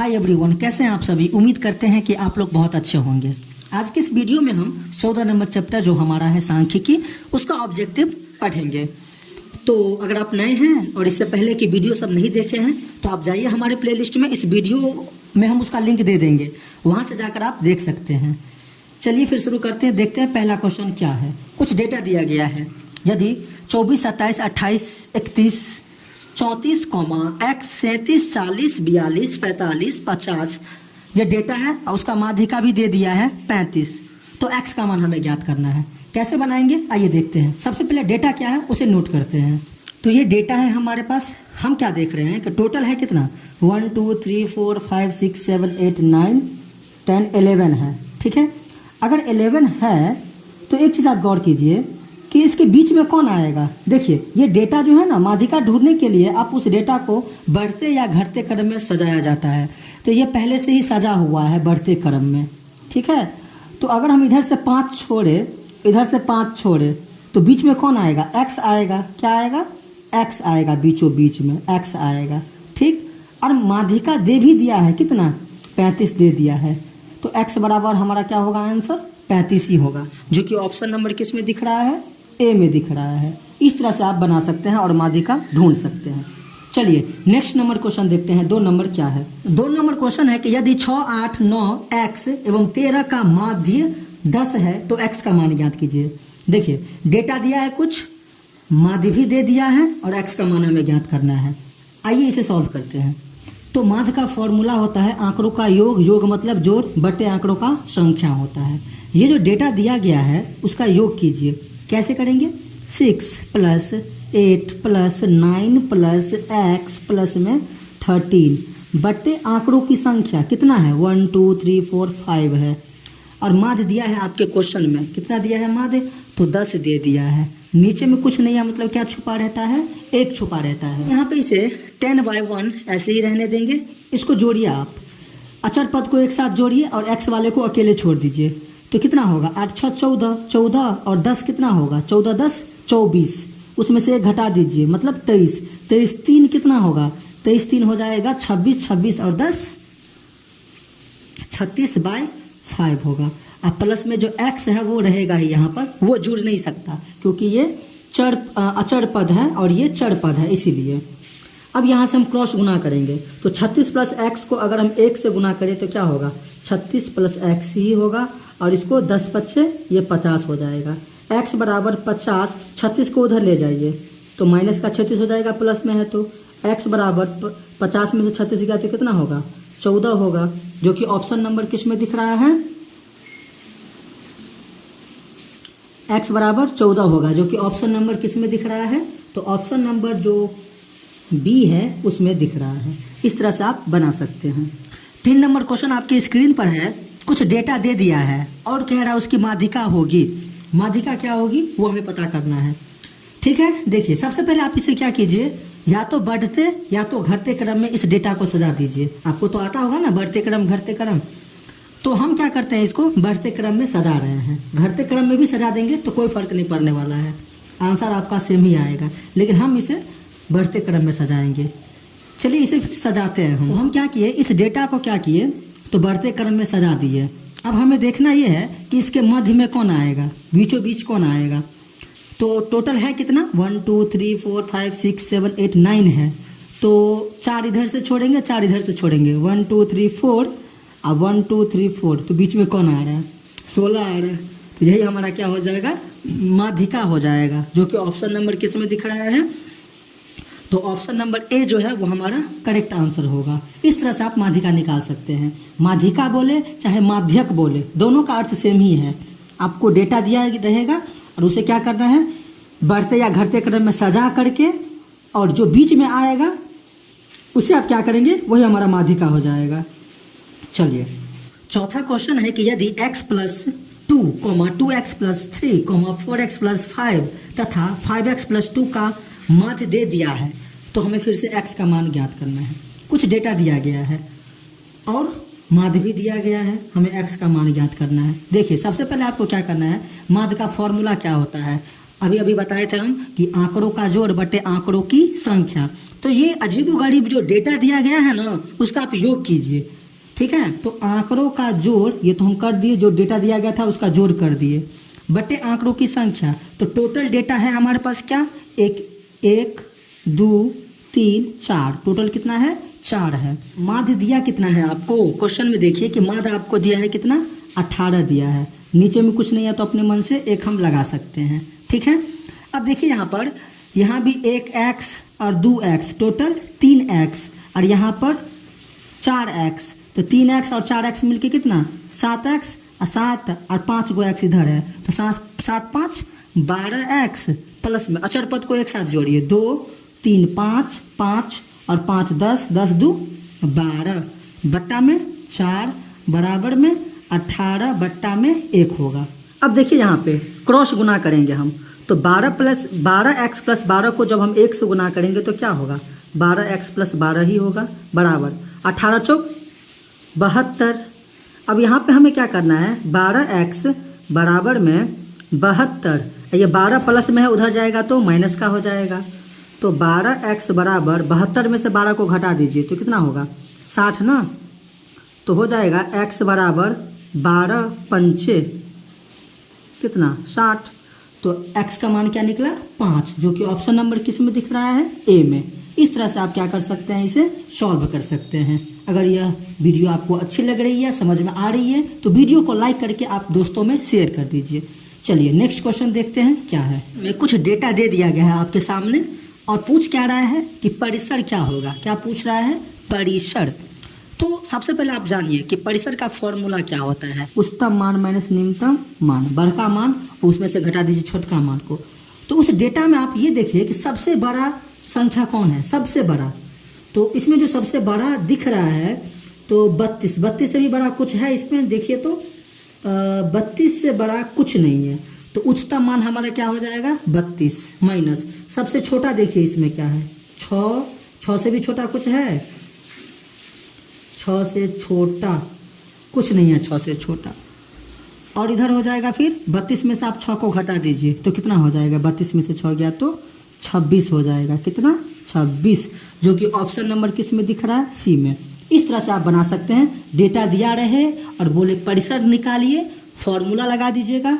Hi everyone, कैसे हैं आप सभी। उम्मीद करते हैं कि आप लोग बहुत अच्छे होंगे। आज की इस वीडियो में हम 14 नंबर चैप्टर जो हमारा है सांख्यिकी, उसका ऑब्जेक्टिव पढ़ेंगे। तो अगर आप नए हैं और इससे पहले की वीडियो सब नहीं देखे हैं तो आप जाइए हमारे प्लेलिस्ट में, इस वीडियो में हम उसका लिंक दे देंगे, वहाँ से जाकर आप देख सकते हैं। चलिए फिर शुरू करते हैं, देखते हैं पहला क्वेश्चन क्या है। कुछ डेटा दिया गया है, यदि 24, 27, 28, 31, 34, x 37, 40, 42, 45, 50 ये डेटा है और उसका माध्यिका भी दे दिया है 35। तो x का मान हमें ज्ञात करना है। कैसे बनाएंगे आइए देखते हैं। सबसे पहले डेटा क्या है उसे नोट करते हैं। तो ये डेटा है हमारे पास। हम क्या देख रहे हैं कि टोटल है कितना, 1 2 3 4 5 6 7 8 9 10 11 है। ठीक है, अगर 11 है तो एक चीज़ आप गौर कीजिए कि इसके बीच में कौन आएगा। देखिए ये डेटा जो है ना, माध्यिका ढूंढने के लिए आप उस डेटा को बढ़ते या घटते क्रम में सजाया जाता है। तो ये पहले से ही सजा हुआ है बढ़ते क्रम में। ठीक है, तो अगर हम इधर से 5 छोड़े, इधर से 5 छोड़े तो बीच में कौन आएगा, x आएगा। क्या आएगा, x आएगा, बीचों बीच में x आएगा। ठीक, और माध्यिका दे भी दिया है कितना, 35 दे दिया है। तो x बराबर हमारा क्या होगा, आंसर 35 ही होगा, जो कि ऑप्शन नंबर किस में दिख रहा है, ए में दिख रहा है। इस तरह से आप बना सकते हैं और माध्यिका ढूंढ सकते हैं। चलिए नेक्स्ट नंबर क्वेश्चन देखते हैं। 2 नंबर क्या है। 2 नंबर क्वेश्चन है कि यदि 6, 8, 9 x एवं 13 का माध्य 10 है तो x का मान ज्ञात कीजिए। देखिए डेटा दिया है कुछ, माध्य भी दे दिया है और x का मान हमें ज्ञात करना है। आइए इसे सॉल्व करते हैं। तो माध्य का फॉर्मूला होता है आंकड़ों का योग, योग मतलब जोड़ बटे आंकड़ों का संख्या होता है। ये जो डेटा दिया गया है उसका योग कीजिए। कैसे करेंगे, 6 + 8 + 9 + x प्लस में 13 बटे आंकड़ों की संख्या कितना है, 1 2 3 4 5 है। और माध्य दिया है आपके क्वेश्चन में, कितना दिया है माध्य, तो 10 दे दिया है। नीचे में कुछ नहीं है, मतलब क्या छुपा रहता है, 1 छुपा रहता है। यहाँ पे इसे 10/1 ऐसे ही रहने देंगे। इसको जोड़िए आप, अचर पद को एक साथ जोड़िए और x वाले को अकेले छोड़ दीजिए। तो कितना होगा, 8 6 14, 14 और 10 कितना होगा, 14 10 24, उसमें से 1 घटा दीजिए मतलब 23, 23 3 कितना होगा, 23 3 हो जाएगा 26, 26 और 10 36/5 होगा। अब प्लस में जो x है वो रहेगा ही, यहाँ पर वो जुड़ नहीं सकता क्योंकि ये अचर पद है और ये चर पद है, इसीलिए। अब यहाँ से हम क्रॉस गुना करेंगे तो 36 + x को अगर हम 1 से गुना करें तो क्या होगा, 36 + x ही होगा। और इसको 10 पच्चे ये 50 हो जाएगा। x बराबर 50, 36 को उधर ले जाइए तो माइनस का 36 हो जाएगा, प्लस में है तो x बराबर 50 में से 36 गया तो कितना होगा, 14 होगा, जो कि ऑप्शन नंबर किस में दिख रहा है, x बराबर 14 होगा, जो कि ऑप्शन नंबर किस में दिख रहा है, तो ऑप्शन नंबर जो बी है उसमें दिख रहा है। इस तरह से आप बना सकते हैं। 3 नंबर क्वेश्चन आपके स्क्रीन पर है। कुछ डेटा दे दिया है और कह रहा है उसकी माध्यिका होगी। माध्यिका क्या होगी वो हमें पता करना है। ठीक है, देखिए सबसे पहले आप इसे क्या कीजिए, या तो बढ़ते या तो घटते क्रम में इस डेटा को सजा दीजिए। आपको तो आता होगा ना बढ़ते क्रम घटते क्रम, तो हम क्या करते हैं, इसको बढ़ते क्रम में सजा रहे हैं। घटते क्रम में भी सजा देंगे तो कोई फर्क नहीं पड़ने वाला है, आंसर आपका सेम ही आएगा, लेकिन हम इसे बढ़ते क्रम में सजाएंगे। चलिए इसे फिर सजाते हैं हम। तो हम क्या किए, इस डेटा को क्या किए, तो बढ़ते क्रम में सजा दिए। अब हमें देखना ये है कि इसके मध्य में कौन आएगा, बीचों बीच कौन आएगा। तो टोटल है कितना, 1 2 3 4 5 6 7 8 9 है। तो 4 इधर से छोड़ेंगे, 4 इधर से छोड़ेंगे, 1 2 3 4 अब 1 2 3 4, तो बीच में कौन आ रहा है, 16 आ रहा है। तो यही हमारा क्या हो जाएगा, माध्यिका हो जाएगा, जो कि ऑप्शन नंबर किस में दिख रहा है, तो ऑप्शन नंबर ए जो है वो हमारा करेक्ट आंसर होगा। इस तरह से आप माध्यिका निकाल सकते हैं। माध्यिका बोले चाहे माध्यक बोले, दोनों का अर्थ सेम ही है। आपको डेटा दिया रहेगा और उसे क्या करना है, बढ़ते या घटते क्रम में सजा करके, और जो बीच में आएगा उसे आप क्या करेंगे, वही हमारा माध्यिका हो जाएगा। चलिए चौथा क्वेश्चन है कि यदि x + 2, 2x + 3, 4x + 5 तथा 5x + 2 का माध्य दे दिया है तो हमें फिर से x का मान ज्ञात करना है। कुछ डेटा दिया गया है और माध्य भी दिया गया है, हमें x का मान ज्ञात करना है। देखिए सबसे पहले आपको क्या करना है, माध्य का फॉर्मूला क्या होता है, अभी अभी बताए थे हम कि आंकड़ों का जोड़ बटे आंकड़ों की संख्या। तो ये अजीबोगरीब जो डेटा दिया गया है ना, उसका आप योग कीजिए, ठीक है। तो आंकड़ों का जोड़ ये तो हम कर दिए, जो डेटा दिया गया था उसका जोड़ कर दिए, बटे आंकड़ों की संख्या। तो टोटल डेटा है हमारे पास क्या, एक 2 3 4, टोटल कितना है 4 है। माध्य दिया कितना है आपको, क्वेश्चन में देखिए कि माध्य आपको दिया है कितना, 18 दिया है। नीचे में कुछ नहीं है तो अपने मन से एक हम लगा सकते हैं, ठीक है। अब देखिए यहाँ पर, यहाँ भी 1x और 2x, टोटल 3x, और यहाँ पर 4x, तो 3x और 4x मिलके कितना 7x, और 7 और 5 गो x इधर है, तो 7 5 12x प्लस में अचर पद को एक साथ जोड़िए, 2 3 5 5 और 5 10, 10 2 12 बट्टा में 4 बराबर में 18 बट्टा में 1 होगा। अब देखिए यहाँ पे क्रॉस गुना करेंगे हम, तो 12x प्लस 12 को जब हम 1 से गुना करेंगे तो क्या होगा, 12x प्लस 12 ही होगा, बराबर 18 चौक 72। अब यहाँ पे हमें क्या करना है, 12x बराबर में 72, ये 12 प्लस में है, उधर जाएगा तो माइनस का हो जाएगा। तो 12x बराबर 72 में से 12 को घटा दीजिए तो कितना होगा 60 ना, तो हो जाएगा x बराबर 12 पंचे कितना 60। तो x का मान क्या निकला 5, जो कि ऑप्शन नंबर किस में दिख रहा है, ए में। इस तरह से आप क्या कर सकते हैं, इसे सॉल्व कर सकते हैं। अगर यह वीडियो आपको अच्छी लग रही है, समझ में आ रही है, तो वीडियो को लाइक करके आप दोस्तों में शेयर कर दीजिए। चलिए नेक्स्ट क्वेश्चन देखते हैं क्या है। मैं कुछ डेटा दे दिया गया है आपके सामने, और पूछ क्या रहा है कि परिसर क्या होगा, क्या पूछ रहा है, परिसर। तो सबसे पहले आप जानिए कि परिसर का फॉर्मूला क्या होता है, उच्चतम मान माइनस निम्नतम मान, बड़का मान उसमें से घटा दीजिए छोटका मान को। तो उस डेटा में आप ये देखिए कि सबसे बड़ा संख्या कौन है, सबसे बड़ा। तो इसमें जो सबसे बड़ा दिख रहा है तो 32 से भी बड़ा कुछ है इसमें, देखिए तो 32 से बड़ा कुछ नहीं है। तो उच्चतम मान हमारा क्या हो जाएगा 32 माइनस सबसे छोटा, देखिए इसमें क्या है 6 से भी छोटा कुछ है, 6 से छोटा कुछ नहीं है, 6 से छोटा। और इधर हो जाएगा फिर 32 में से आप 6 को घटा दीजिए तो कितना हो जाएगा, 32 में से 6 गया तो 26 हो जाएगा, कितना 26, जो कि ऑप्शन नंबर किस में दिख रहा है, सी में। इस तरह से आप बना सकते हैं, डेटा दिया रहे और बोले परिसर निकालिए, फॉर्मूला लगा दीजिएगा,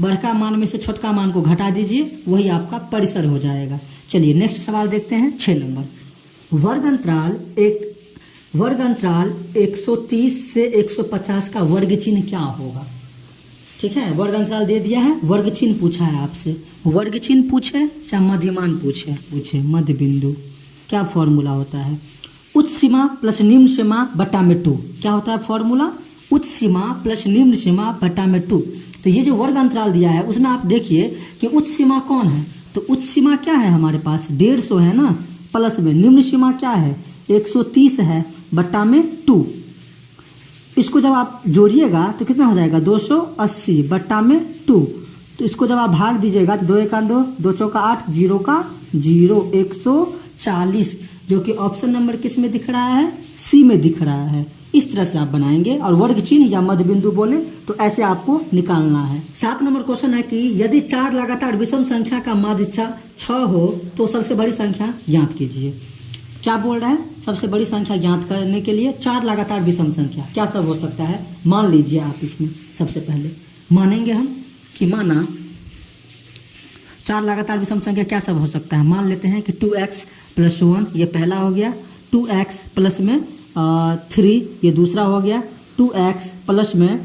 बड़का मान में से छोटका मान को घटा दीजिए, वही आपका परिसर हो जाएगा। चलिए नेक्स्ट सवाल देखते हैं 6 नंबर। वर्ग अंतराल 130 से 150 का वर्ग चिन्ह क्या होगा, ठीक है। वर्ग अंतराल दे दिया है, वर्ग चिन्ह पूछा है आपसे, वर्ग चिन्ह पूछे चाहे मध्यमान पूछे मध्य बिंदु, क्या फॉर्मूला होता है, उच्च सीमा प्लस निम्न सीमा बटा में 2, क्या होता है फॉर्मूला, उच्च सीमा प्लस निम्न सीमा बटा में 2। तो ये जो वर्ग अंतराल दिया है उसमें आप देखिए कि उच्च सीमा कौन है, तो उच्च सीमा क्या है हमारे पास 150 है ना, प्लस में निम्न सीमा क्या है 130 है बटा में 2। इसको जब आप जोड़िएगा तो कितना हो जाएगा 280 बट्टा में 2। तो इसको जब आप भाग दीजिएगा तो 2 1 2, 2 चौका 8, 0 का 0, 140, जो कि ऑप्शन नंबर किस में दिख रहा है, सी में दिख रहा है। इस तरह से आप बनाएंगे, और वर्ग चिन्ह या मध्य बिंदु बोले तो ऐसे आपको निकालना है। 7 नंबर क्वेश्चन है कि यदि 4 लगातार विषम संख्या का माध्य 6 हो तो सबसे बड़ी संख्या ज्ञात कीजिए। क्या बोल रहा है, सबसे बड़ी संख्या ज्ञात करने के लिए 4 लगातार विषम संख्या क्या सब हो सकता है, मान लीजिए आप इसमें सबसे पहले मानेंगे हम कि माना 4 लगातार विषम संख्या क्या सब हो सकता है, मान लेते हैं कि 2x प्लस 1 ये पहला हो गया, 2x प्लस में 3 ये दूसरा हो गया, 2x प्लस में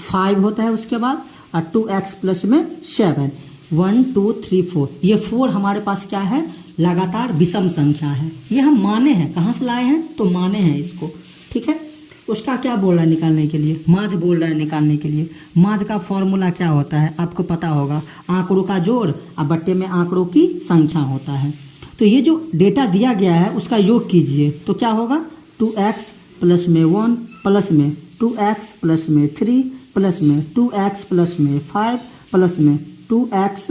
5 होता है उसके बाद, और 2x प्लस में 7, 1 2 3 4, ये 4 हमारे पास क्या है, लगातार विषम संख्या है। ये हम माने हैं, कहाँ से लाए हैं, तो माने हैं इसको, ठीक है। उसका क्या बोल रहा है निकालने के लिए, माध्य बोल रहा है निकालने के लिए। माध्य का फॉर्मूला क्या होता है आपको पता होगा, आंकड़ों का जोड़ और बट्टे में आंकड़ों की संख्या होता है। तो ये जो डेटा दिया गया है उसका योग कीजिए तो क्या होगा, 2x प्लस में 1 प्लस में 2x प्लस में 3 प्लस में 2x प्लस में 5 प्लस में 2x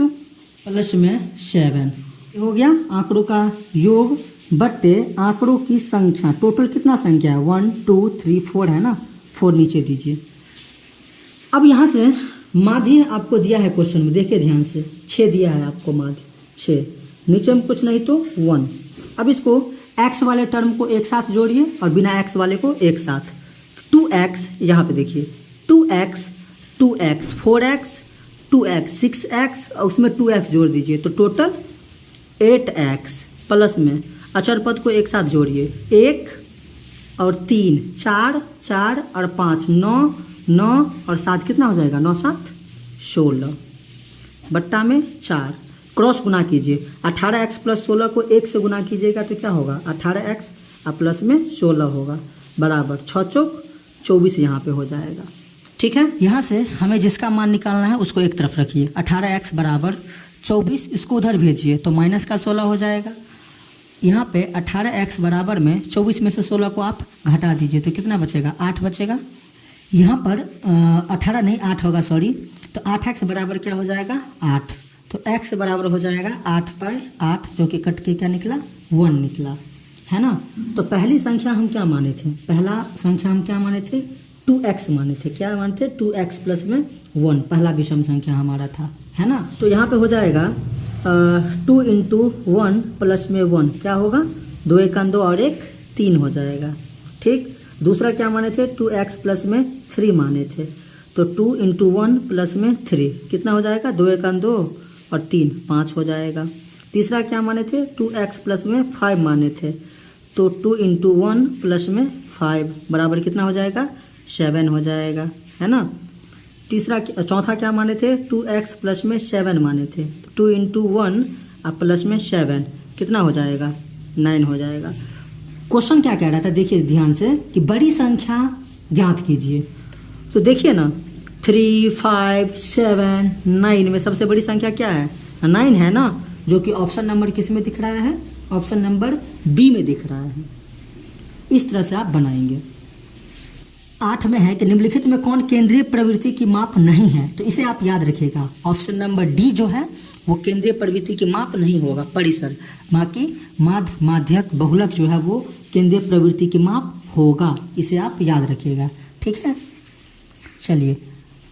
प्लस में 7 हो गया आंकड़ों का योग बट्टे आंकड़ों की संख्या। टोटल कितना संख्या है, 1 2 3 4 है ना, 4 नीचे दीजिए। अब यहाँ से माध्य आपको दिया है क्वेश्चन में, देखिए ध्यान से, 6 दिया है आपको माध्य 6, नीचे में कुछ नहीं तो 1। अब इसको x वाले टर्म को एक साथ जोड़िए और बिना x वाले को एक साथ। 2x, यहाँ पे देखिए 2x 2x 4x 2x 6x और उसमें 2x जोड़ दीजिए तो टोटल 8x प्लस में अचर पद को एक साथ जोड़िए, 1 और 3 4 4 और 5 9 9 और 7 कितना हो जाएगा, 9 7 16 बट्टा में 4, क्रॉस गुना कीजिए। 18x प्लस 16 को 1 से गुना कीजिएगा तो क्या होगा, 18x और प्लस में 16 होगा बराबर 6 चौक 24 यहाँ पे हो जाएगा। ठीक है, यहाँ से हमें जिसका मान निकालना है उसको एक तरफ रखिए। 18x बराबर 24, इसको उधर भेजिए तो माइनस का 16 हो जाएगा। यहाँ पे 18x बराबर में 24 में से 16 को आप घटा दीजिए तो कितना बचेगा, 8 बचेगा। यहाँ पर 18 नहीं 8 होगा, सॉरी, तो 8x बराबर क्या हो जाएगा, 8। तो x बराबर हो जाएगा 8/8 जो कि कट के क्या निकला, 1 निकला, है ना। तो पहली संख्या हम क्या माने थे, पहला संख्या हम क्या माने थे, 2x माने थे। क्या माने थे, 2x प्लस में 1 पहला विषम संख्या हमारा था, है ना। तो यहाँ पे हो जाएगा 2 × 1 प्लस में 1 क्या होगा, 2 1 2 और 1 3 हो जाएगा। ठीक, दूसरा क्या माने थे, 2x प्लस में 3 माने थे तो 2 × 1 प्लस में 3 कितना हो जाएगा, 2 1 2 और 3 5 हो जाएगा। तीसरा क्या माने थे, 2x प्लस में 5 माने थे तो 2 × 1 प्लस में 5 बराबर कितना हो जाएगा, 7 हो जाएगा, है ना। चौथा क्या माने थे, 2x प्लस में 7 माने थे, 2 × 1 और प्लस में 7 कितना हो जाएगा, 9 हो जाएगा। क्वेश्चन क्या कह रहा था, देखिए ध्यान से कि बड़ी संख्या ज्ञात कीजिए। तो देखिए ना 3 5 7 9 में सबसे बड़ी संख्या क्या है, 9 है ना, जो कि ऑप्शन नंबर किस में दिख रहा है, ऑप्शन नंबर बी में दिख रहा है। इस तरह से आप बनाएंगे। 8 में है कि निम्नलिखित में कौन केंद्रीय प्रवृत्ति की माप नहीं है, तो इसे आप याद रखिएगा। ऑप्शन नंबर डी जो है वो केंद्रीय प्रवृत्ति की माप नहीं होगा, परिसर, बाकी माध्य माध्यक बहुलक जो है वो केंद्रीय प्रवृत्ति की माप होगा, इसे आप याद रखिएगा। ठीक है, चलिए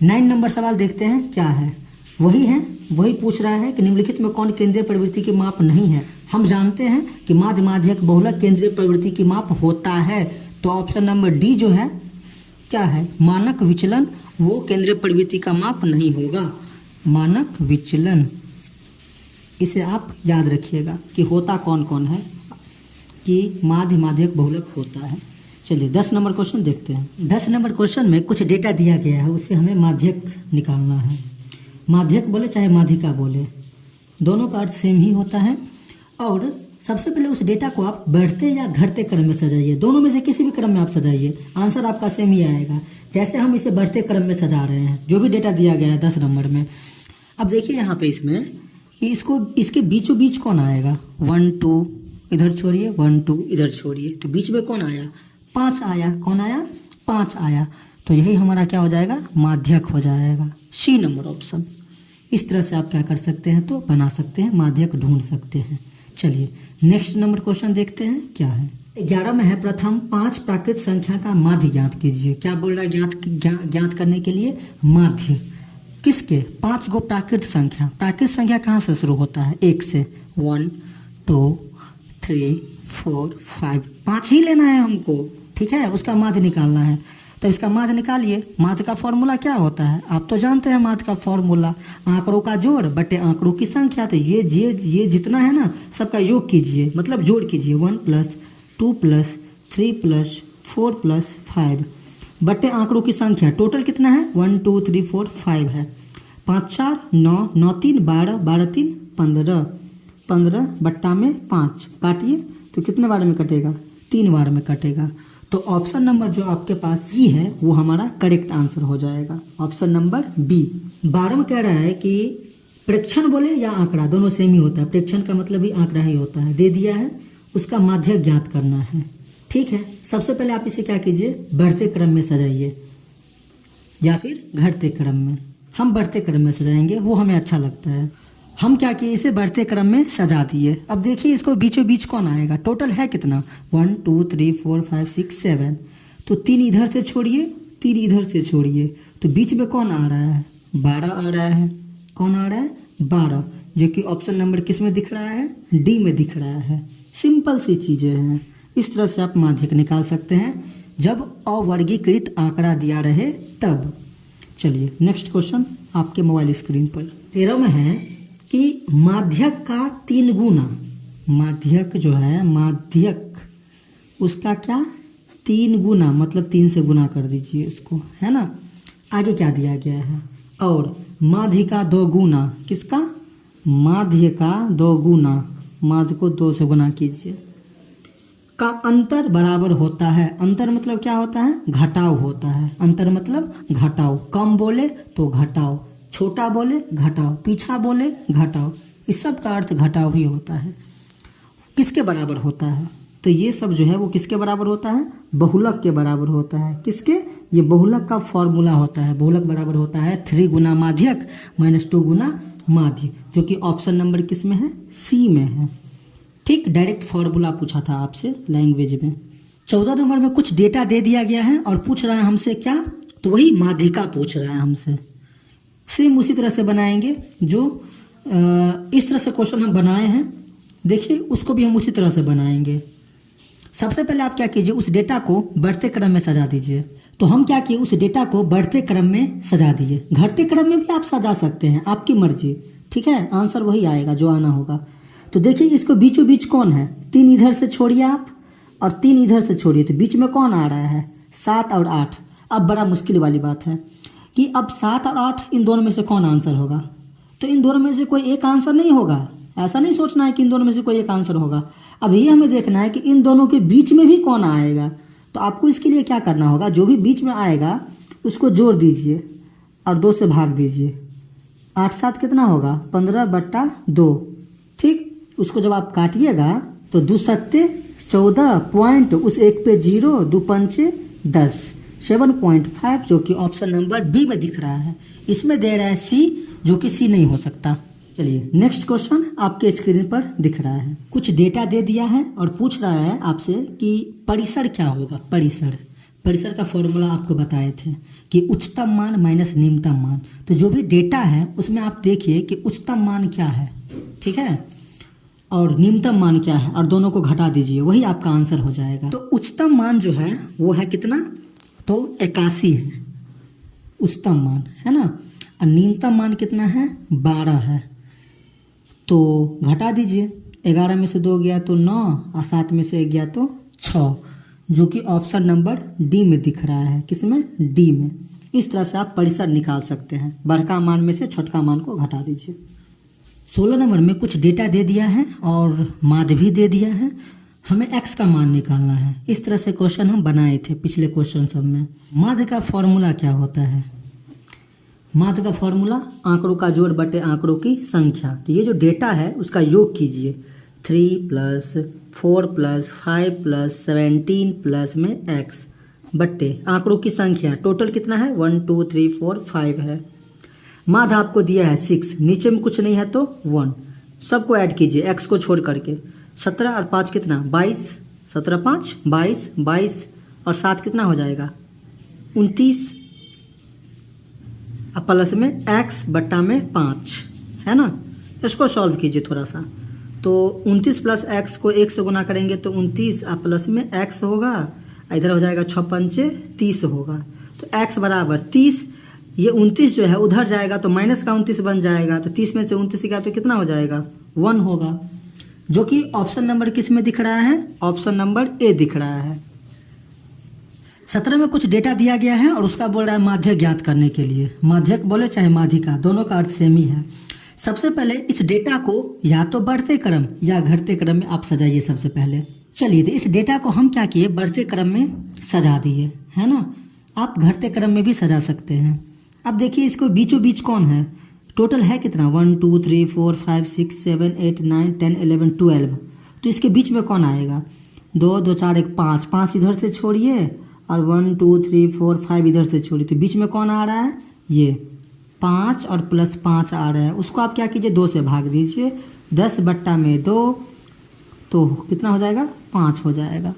9 नंबर सवाल देखते हैं क्या है। वही पूछ रहा है कि निम्नलिखित में कौन केंद्रीय प्रवृत्ति की माप नहीं है। हम जानते हैं कि माध्य माध्यक बहुलक केंद्रीय प्रवृत्ति की माप होता है, तो ऑप्शन नंबर डी जो है क्या है, मानक विचलन, वो केंद्रीय प्रवृत्ति का माप नहीं होगा। मानक विचलन, इसे आप याद रखिएगा कि होता कौन कौन है, कि माध्य माध्यक बहुलक होता है। चलिए 10 नंबर क्वेश्चन देखते हैं। 10 नंबर क्वेश्चन में कुछ डेटा दिया गया है, उससे हमें माध्यक निकालना है। माध्यक बोले चाहे माध्यिका बोले, दोनों का अर्थ सेम ही होता है। और सबसे पहले उस डेटा को आप बढ़ते या घटते क्रम में सजाइए, दोनों में से किसी भी क्रम में आप सजाइए, आंसर आपका सेम ही आएगा। जैसे हम इसे बढ़ते क्रम में सजा रहे हैं, जो भी डेटा दिया गया है 10 नंबर में। अब देखिए यहाँ पे इसमें कि इसके बीचों बीच कौन आएगा, 1 2 इधर छोड़िए, 1 2 इधर छोड़िए, तो बीच में कौन आया, 5 आया। कौन आया, 5 आया। तो यही हमारा क्या हो जाएगा, माध्यक हो जाएगा, सी नंबर ऑप्शन। इस तरह से आप क्या कर सकते हैं, तो बना सकते हैं, माध्यक ढूंढ सकते हैं। चलिए नेक्स्ट नंबर क्वेश्चन देखते हैं क्या है। 11 में है, प्रथम 5 प्राकृत संख्या का माध्य ज्ञात कीजिए। क्या बोल रहा है, ज्ञात करने के लिए माध्य किसके, 5 गो प्राकृत संख्या। प्राकृत संख्या कहाँ से शुरू होता है, 1 से, 1 2 3 4 5, 5 ही लेना है हमको। ठीक है, उसका माध्य निकालना है, तो इसका माध्य निकालिए। माध्य का फॉर्मूला क्या होता है, आप तो जानते हैं माध्य का फॉर्मूला, आंकड़ों का जोड़ बटे आंकड़ों की संख्या। तो ये जितना है ना, सबका योग कीजिए, मतलब जोड़ कीजिए, 1 + 2 + 3 + 4 + 5 बटे आंकड़ों की संख्या। टोटल कितना है, 1 2 3 4 5 है। 5 4 9 9 3 12 12 3 15 15 बट्टा में 5 काटिए तो कितने बार में कटेगा, 3 बार में कटेगा। तो ऑप्शन नंबर जो आपके पास सी है वो हमारा करेक्ट आंसर हो जाएगा, ऑप्शन नंबर बी। 12 में कह रहा है कि प्रेक्षण बोले या आंकड़ा, दोनों सेम ही होता है, प्रेक्षण का मतलब ही आंकड़ा ही होता है। दे दिया है, उसका माध्यक ज्ञात करना है। ठीक है, सबसे पहले आप इसे क्या कीजिए, बढ़ते क्रम में सजाइए या फिर घटते क्रम में। हम बढ़ते क्रम में सजाएंगे, वो हमें अच्छा लगता है। हम क्या किए, इसे बढ़ते क्रम में सजा दिए। अब देखिए इसको बीचों बीच कौन आएगा, टोटल है कितना, 1 2 3 4 5 6 7, तो 3 इधर से छोड़िए, 3 इधर से छोड़िए, तो बीच में कौन आ रहा है, 12 आ रहा है। कौन आ रहा है? 12, जो कि ऑप्शन नंबर किस में दिख रहा है? डी में दिख रहा है। सिंपल सी चीज़ें हैं। इस तरह से आप माध्यक निकाल सकते हैं जब अवर्गीकृत आंकड़ा दिया रहे तब। चलिए नेक्स्ट क्वेश्चन आपके मोबाइल स्क्रीन पर 13 में है कि माध्यक का 3 गुना, माध्यक जो है माध्यक उसका क्या 3 गुना, मतलब 3 से गुना कर दीजिए इसको, है ना। आगे क्या दिया गया है? और माध्य का 2 गुना, किसका? माध्य का 2 गुना, माध्य को 2 से गुना कीजिए, का अंतर बराबर होता है। अंतर मतलब क्या होता है? घटाव होता है। अंतर मतलब घटाव। कम बोले तो घटाव, छोटा बोले घटाव, पीछा बोले घटाव, इस सब का अर्थ घटाव ही होता है। किसके बराबर होता है? तो ये सब जो है वो किसके बराबर होता है? बहुलक के बराबर होता है। किसके? ये बहुलक का फॉर्मूला होता है। बहुलक बराबर होता है 3 गुना माध्यक माइनस 2 गुना माध्य, जो कि ऑप्शन नंबर किस में है? सी में है। ठीक, डायरेक्ट फॉर्मूला पूछा था आपसे लैंग्वेज में। 14 नंबर में कुछ डेटा दे दिया गया है और पूछ रहा है हमसे क्या? तो वही माध्यिका पूछ रहा है हमसे। सेम उसी तरह से बनाएंगे जो इस तरह से क्वेश्चन हम बनाए हैं, देखिए उसको भी हम उसी तरह से बनाएंगे। सबसे पहले आप क्या कीजिए, उस डेटा को बढ़ते क्रम में सजा दीजिए। तो हम क्या किए, उस डेटा को बढ़ते क्रम में सजा दिए। घटते क्रम में भी आप सजा सकते हैं, आपकी मर्जी। ठीक है, आंसर वही आएगा जो आना होगा। तो देखिए इसको बीचों बीच कौन है? 3 इधर से छोड़िए आप और 3 इधर से छोड़िए, तो बीच में कौन आ रहा है? 7 और 8। अब बड़ा मुश्किल वाली बात है कि अब 7 और 8 इन दोनों में से कौन आंसर होगा? तो इन दोनों में से कोई एक आंसर नहीं होगा। ऐसा नहीं सोचना है कि इन दोनों में से कोई एक आंसर होगा। अब ये हमें देखना है कि इन दोनों के बीच में भी कौन आएगा। तो आपको इसके लिए क्या करना होगा, जो भी बीच में आएगा उसको जोड़ दीजिए और 2 से भाग दीजिए। 8 7 कितना होगा? 15/2। ठीक, उसको जब आप काटिएगा तो 2 7 14 पॉइंट, उस एक पे 0, 2 5 10, 7.5, जो कि ऑप्शन नंबर बी में दिख रहा है। इसमें दे रहा है सी, जो कि सी नहीं हो सकता। चलिए नेक्स्ट क्वेश्चन आपके स्क्रीन पर दिख रहा है। कुछ डेटा दे दिया है और पूछ रहा है आपसे कि परिसर क्या होगा। परिसर का फॉर्मूला आपको बताए थे कि उच्चतम मान माइनस निम्नतम मान। तो जो भी डेटा है उसमें आप देखिए कि उच्चतम मान क्या है, ठीक है, और निम्नतम मान क्या है, और दोनों को घटा दीजिए, वही आपका आंसर हो जाएगा। तो उच्चतम मान जो है वो है कितना? तो 81 है उच्चतम मान, है ना। और निम्नतम मान कितना है? 12 है। तो घटा दीजिए, 11 में से 2 गया तो 9 और 7 में से 1 गया तो 6, जो कि ऑप्शन नंबर डी में दिख रहा है। किसमें? डी में। इस तरह से आप परिसर निकाल सकते हैं। बड़का मान में से छोटका मान को घटा दीजिए। 16 नंबर में कुछ डेटा दे दिया है और माध्य भी दे दिया है, हमें x का मान निकालना है। इस तरह से क्वेश्चन हम बनाए थे पिछले क्वेश्चन सब में। माध्य का फॉर्मूला क्या होता है? माध्य का फॉर्मूला आंकड़ों का जोड़ बटे आंकड़ों की संख्या। तो ये जो डेटा है उसका योग कीजिए, 3 + 4 + 5 + 17 प्लस में x बट्टे आंकड़ों की संख्या। टोटल कितना है? 1 2 3 4 5 है। माध्य आपको दिया है 6, नीचे में कुछ नहीं है तो 1, सबको ऐड कीजिए x को छोड़ करके। 17 और 5 कितना? 22, 17 5 22, 22 और 7 कितना हो जाएगा? 29, अब प्लस में x बट्टा में 5, है ना। इसको सॉल्व कीजिए थोड़ा सा। तो 29 + x को 1 से गुना करेंगे तो 29, अब प्लस में x होगा, इधर हो जाएगा 6 5 30 होगा। तो x बराबर 30, ये 29 जो है उधर जाएगा तो माइनस का 29 बन जाएगा। तो 30 में से 29 गया तो कितना हो जाएगा? 1 होगा, जो कि ऑप्शन नंबर किस में दिख रहा है? ऑप्शन नंबर ए दिख रहा है। 17 में कुछ डेटा दिया गया है और उसका बोल रहा है माध्यक ज्ञात करने के लिए। माध्यक बोले चाहे माध्यिका, दोनों का अर्थ सेम ही है। सबसे पहले इस डेटा को या तो बढ़ते क्रम या घटते क्रम में आप सजाइए सबसे पहले। चलिए तो इस डेटा को हम क्या किए? बढ़ते क्रम में सजा दिए, है ना। आप घटते क्रम में भी सजा सकते हैं। अब देखिए इसको बीचों बीच कौन है? टोटल है कितना? 1 2 3 4 5 6 7 8 9 10 11 12। तो इसके बीच में कौन आएगा? 2 2 4 1 5, 5 इधर से छोड़िए और 1 2 3 4 5 इधर से छोड़िए, तो बीच में कौन आ रहा है? ये 5 और प्लस 5 आ रहा है। उसको आप क्या कीजिए? 2 से भाग दीजिए। 10 बट्टा में 2, तो कितना हो जाएगा? 5 हो जाएगा,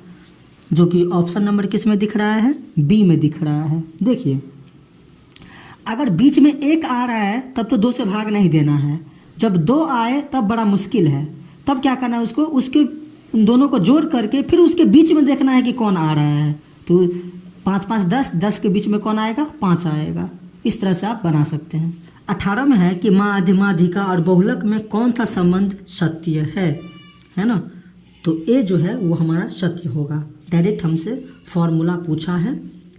जो कि ऑप्शन नंबर किस में दिख रहा है? बी में दिख रहा है। देखिए अगर बीच में एक आ रहा है तब तो 2 से भाग नहीं देना है, जब 2 आए तब बड़ा मुश्किल है, तब क्या करना है उसको, उसके उन दोनों को जोड़ करके फिर उसके बीच में देखना है कि कौन आ रहा है। तो 5 5 10, 10 के बीच में कौन आएगा, 5 आएगा। इस तरह से आप बना सकते हैं। 18 में है कि माध्य, माध्यिका और बहुलक में कौन सा संबंध सत्य है ना। तो ए जो है वो हमारा सत्य होगा। डायरेक्ट हमसे फॉर्मूला पूछा है,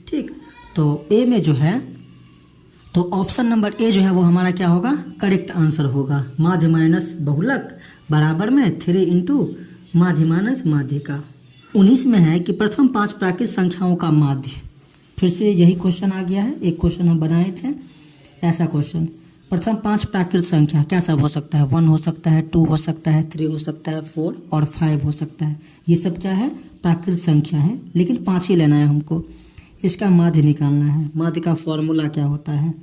ठीक। तो ए में जो है, तो ऑप्शन नंबर ए जो है वो हमारा क्या होगा, करेक्ट आंसर होगा। माध्य माइनस बहुलक बराबर में 3 इंटू माध्य माइनस माध्यिका। 19 में है कि प्रथम 5 प्राकृत संख्याओं का माध्य। फिर से यही क्वेश्चन आ गया है, एक क्वेश्चन हम बनाए थे ऐसा क्वेश्चन। प्रथम 5 प्राकृत संख्या क्या सब हो सकता है, 1 हो सकता है, 2 हो सकता है, 3 हो सकता है, 4 और 5 हो सकता है। ये सब क्या है, प्राकृत संख्या है, लेकिन 5 ही लेना है हमको। इसका माध्य निकालना है। माध्य का फॉर्मूला क्या होता है,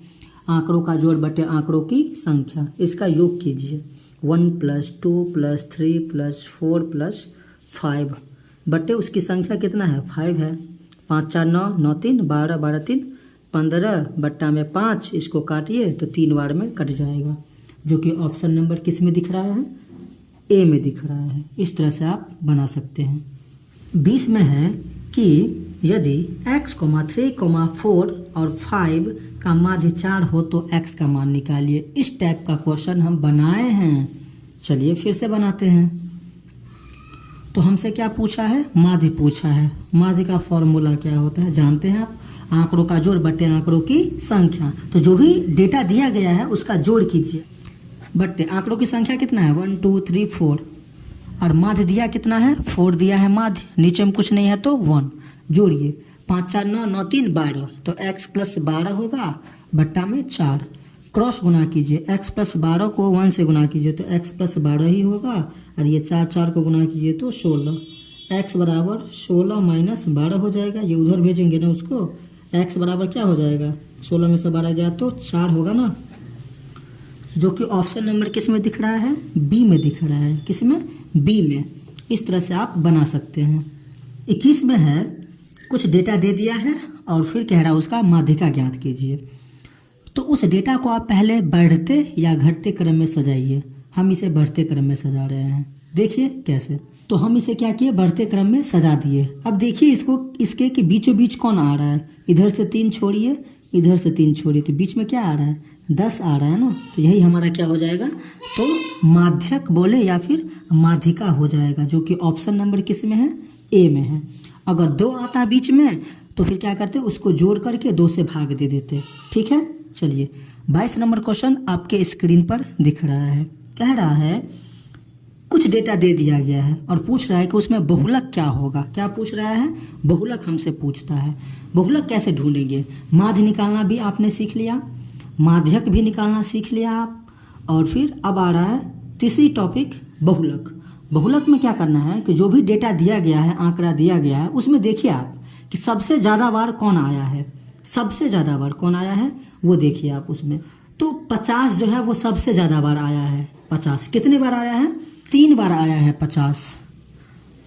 आंकड़ों का जोड़ बटे आंकड़ों की संख्या। इसका योग कीजिए, 1 + 2 + 3 + 4 + 5 बटे उसकी संख्या कितना है, 5 है। 5 4 9, 9 3 12, 12 3 15 बट्टा में 5, इसको काटिए तो 3 बार में कट जाएगा, जो कि ऑप्शन नंबर किस में दिख रहा है, ए में दिख रहा है। इस तरह से आप बना सकते हैं। 20 में है कि यदि x, 3, 4 और 5 का माध्य 4 हो तो x का मान निकालिए। इस टाइप का क्वेश्चन हम बनाए हैं। चलिए फिर से बनाते हैं। तो हमसे क्या पूछा है, माध्य पूछा है। माध्य का फॉर्मूला क्या होता है जानते हैं आप, आंकड़ों का जोड़ बटे आंकड़ों की संख्या। तो जो भी डेटा दिया गया है उसका जोड़ कीजिए, बटे आंकड़ों की संख्या कितना है, 1 2 3 4, और माध्य दिया कितना है, 4 दिया है माध्य, नीचे में कुछ नहीं है तो 1 जोड़िए। 5 4 9, 9 3 12, तो x + 12 होगा बट्टा में 4। क्रॉस गुना कीजिए, x + 12 को 1 से गुना कीजिए तो x + 12 ही होगा, और ये 4 4 को गुना कीजिए तो 16। x बराबर 16 - 12 हो जाएगा, ये उधर भेजेंगे ना उसको। x बराबर क्या हो जाएगा, 16 में से 12 गया तो 4 होगा ना, जो कि ऑप्शन नंबर किस में दिख रहा है, बी में दिख रहा है। किस में, बी में। इस तरह से आप बना सकते हैं। 21 में है, कुछ डेटा दे दिया है और फिर कह रहा है उसका माध्यिका ज्ञात कीजिए। तो उस डेटा को आप पहले बढ़ते या घटते क्रम में सजाइए। हम इसे बढ़ते क्रम में सजा रहे हैं, देखिए कैसे। तो हम इसे क्या किए, बढ़ते क्रम में सजा दिए। अब देखिए इसको, इसके कि बीचों बीच कौन आ रहा है, इधर से 3 छोड़िए, इधर से 3 छोड़िए, तो बीच में क्या आ रहा है, 10 आ रहा है ना। तो यही हमारा क्या हो जाएगा, तो माध्यक बोले या फिर माध्यिका हो जाएगा, जो कि ऑप्शन नंबर किस में है, ए में है। अगर 2 आता है बीच में तो फिर क्या करते, उसको जोड़ करके 2 से भाग दे देते, ठीक है। चलिए 22 नंबर क्वेश्चन आपके स्क्रीन पर दिख रहा है। कह रहा है कुछ डेटा दे दिया गया है और पूछ रहा है कि उसमें बहुलक क्या होगा। क्या पूछ रहा है, बहुलक हमसे पूछता है। बहुलक कैसे ढूंढेंगे, माध्य निकालना भी आपने सीख लिया, माध्यक भी निकालना सीख लिया आप, और फिर अब आ रहा है तीसरी टॉपिक, बहुलक। बहुलक में क्या करना है कि जो भी डेटा दिया गया है, आंकड़ा दिया गया है, उसमें देखिए आप कि सबसे ज़्यादा बार कौन आया है, सबसे ज़्यादा बार कौन आया है वो देखिए आप उसमें। तो 50 जो है वो सबसे ज़्यादा बार आया है। 50 कितने बार आया है, 3 बार आया है 50।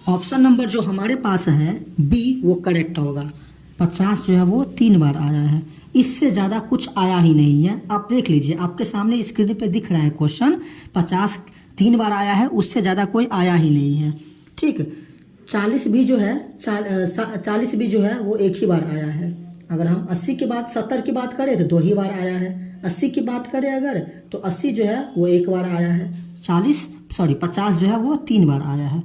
ऑप्शन नंबर जो हमारे पास है बी वो करेक्ट होगा। 50 जो है वो 3 बार आया है, इससे ज़्यादा कुछ आया ही नहीं है। आप देख लीजिए, आपके सामने स्क्रीन पे दिख रहा है क्वेश्चन, 50 3 बार आया है, उससे ज़्यादा कोई आया ही नहीं है, ठीक। 40 भी जो है 40 भी जो है वो 1 ही बार आया है। अगर हम 80 के बाद 70 की बात करें तो 2 ही बार आया है। 80 की बात करें अगर तो 80 जो है वो 1 बार आया है। 50 जो है वो 3 बार आया है।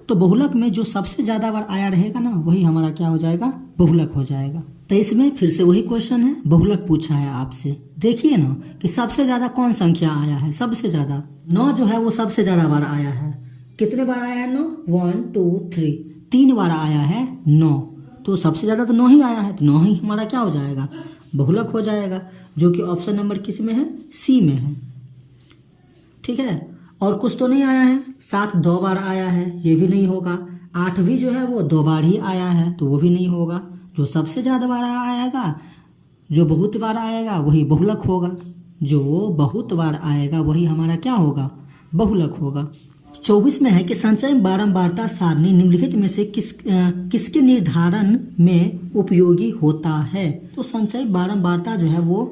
तो बहुलक में जो सबसे ज़्यादा बार आया रहेगा ना, वही हमारा क्या हो जाएगा, बहुलक हो जाएगा। तो इसमें फिर से वही क्वेश्चन है, बहुलक पूछा है आपसे। देखिए ना कि सबसे ज़्यादा कौन संख्या आया है, सबसे ज़्यादा 9 जो है वो सबसे ज़्यादा बार आया है। कितने बार आया है 9, 1 2 3, 3 बार आया है 9। तो सबसे ज़्यादा तो 9 ही आया है, तो 9 ही हमारा क्या हो जाएगा, बहुलक हो जाएगा, जो कि ऑप्शन नंबर किस में है, सी में है, ठीक है। और कुछ तो नहीं आया है। 7 2 बार आया है, ये भी नहीं होगा। 8 भी जो है वो 2 बार ही आया है, तो वो भी नहीं होगा। जो सबसे ज़्यादा बार आएगा, जो बहुत बार आएगा वही बहुलक होगा। जो बहुत बार आएगा वही हमारा क्या होगा, बहुलक होगा। 24 में है कि संचय बारंबारता सारणी निम्नलिखित में से किसके निर्धारण में उपयोगी होता है। तो संचय बारंबारता जो है वो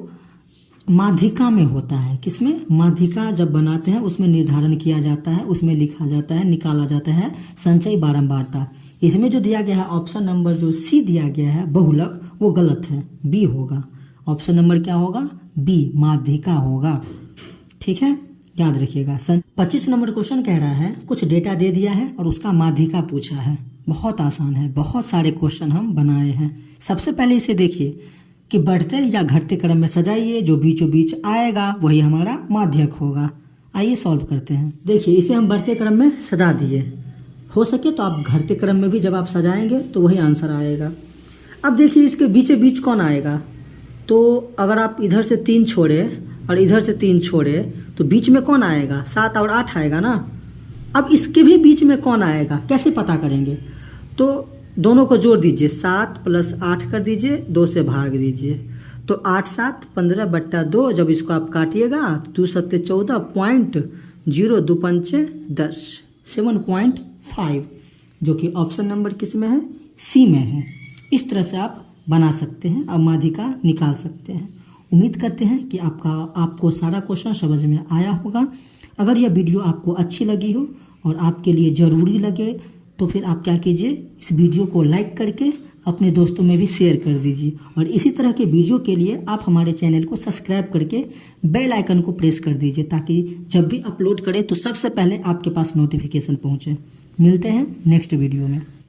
माध्यिका में होता है। किसमें? माध्यिका जब बनाते हैं उसमें निर्धारण किया जाता है, उसमें लिखा जाता है, निकाला जाता है संचयी बारंबारता। इसमें जो दिया गया है ऑप्शन नंबर जो सी दिया गया है बहुलक, वो गलत है, बी होगा। ऑप्शन नंबर क्या होगा? बी, माध्यिका होगा। ठीक है, याद रखिएगा। 25 नंबर क्वेश्चन कह रहा है कुछ डेटा दे दिया है और उसका माध्यिका पूछा है। बहुत आसान है, बहुत सारे क्वेश्चन हम बनाए हैं। सबसे पहले इसे देखिए कि बढ़ते या घटते क्रम में सजाइए, जो बीचों बीच आएगा वही हमारा माध्यक होगा। आइए सॉल्व करते हैं। देखिए इसे हम बढ़ते क्रम में सजा दिए, हो सके तो आप घटते क्रम में भी जब आप सजाएंगे तो वही आंसर आएगा। अब देखिए इसके बीचे बीच कौन आएगा, तो अगर आप इधर से 3 छोड़े और इधर से 3 छोड़े तो बीच में कौन आएगा? 7 और 8 आएगा ना। अब इसके भी बीच में कौन आएगा, कैसे पता करेंगे? तो दोनों को जोड़ दीजिए, 7 + 8 कर दीजिए, 2 से भाग दीजिए, तो 8 7 15/2। जब इसको आप काटिएगा तो 2 7 14, पॉइंट 0 2 5 10, 7.5, जो कि ऑप्शन नंबर किस में है? सी में है। इस तरह से आप बना सकते हैं और माध्यिका निकाल सकते हैं। उम्मीद करते हैं कि आपको सारा क्वेश्चन समझ में आया होगा। अगर यह वीडियो आपको अच्छी लगी हो और आपके लिए ज़रूरी लगे तो फिर आप क्या कीजिए, इस वीडियो को लाइक करके अपने दोस्तों में भी शेयर कर दीजिए। और इसी तरह के वीडियो के लिए आप हमारे चैनल को सब्सक्राइब करके बेल आइकन को प्रेस कर दीजिए, ताकि जब भी अपलोड करें तो सबसे पहले आपके पास नोटिफिकेशन पहुंचे। मिलते हैं नेक्स्ट वीडियो में।